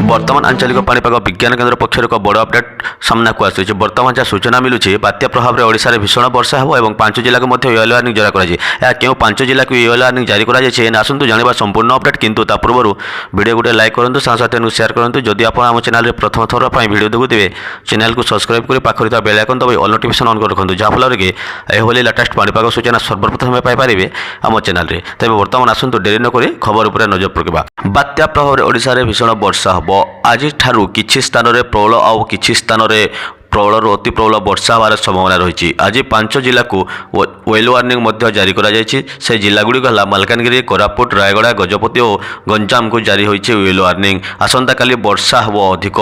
बर्तमान आंचलिक पाणीपाग विज्ञान केन्द्र पक्षर एक बड़ अपडेट सामना को आसूँ। बर्तमान जहाँ सूचना मिलूँ बात्या प्रभाव में ओडिशा रे भीषण वर्षा हो और 5 जिला को येलो वार्निंग जारी कराया। क्यों 5 जिला को येलो वार्निंग जारी कराई आसतु जाना संपूर्ण अपडेट। किंतु ता पूर्व वीडियो गोटे लाइक करूँ, साथी शेयर करूँ। जदि आप आम चैनल प्रथम थर पर वीडियो देखुए चैनल को सब्सक्राइब कर पाखरी बेल आइकन दबाई ऑल नोटिफिकेशन ऑन कर रखुँ, जहाँफल कि यह लेटेस्ट पाणीपाग सूचना सर्वप्रथम पाइपर आम चैनल में। तेज बर्तमान आसतु डेरी नक खबर उपर नजर पकड़ा। बात्या प्रभाव में ओडिशा रे भीषण वर्षा हम आज किछि स्थान में प्रबल आउ किछि स्थान में प्रबल अति प्रबल वर्षा हमार संभावना रही। आज 5 जिला को येलो वार्निंग जारी से जिलागुड़िक है मालकानगिरी, कोरापुट, रायगड़ा, गजपति और गंजाम को जारी होती येलो वार्निंग। आसंता काली वर्षा हम अधिक।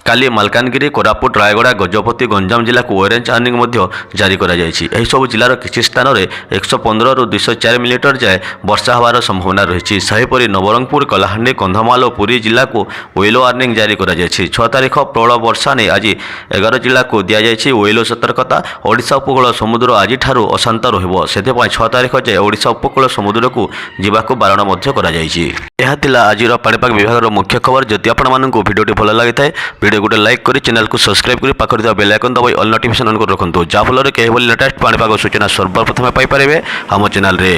काली मालकानगिरी, कोरापुट, रायगड़ा, गजपति, गंजाम जिला को ऑरेंज वार्निंग जारी कर सब जिलार किछि स्थान में 115 ରୁ 204 मिलीमीटर जाए वर्षा हमार संभावना रही। सेहीपरि नवरंगपुर, कलाहांडी, कंधमाल और पुरी जिला को येलो वार्निंग जारी कर 6 तारीख प्रबल वर्षा नहीं आज 11 जिला को दि जाएगी येलो सतर्कता। ओडिशा उपकूल समुद्र आज अशांत रहिबो, सेथिपाई 6 तारीख जाए ओडिशा उपकूल समुद्र को जीवाकू बारण कर। आज पाणीपाग विभाग मुख्य खबर। जदि आपको भिडियोटी भल लगी था वीडियो गोटे लाइक कर चैनल को सब्सक्राइब कर पाखरी बेल आइकन दबाई ऑल नोटिफिकेशन ऑन कर रखुँ, जहाँफल कि लेटेस्ट पाणीपाग सूचना सर्वप्रथम पाइपर आम चैनल रे।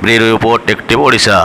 Bureau report active Odisha.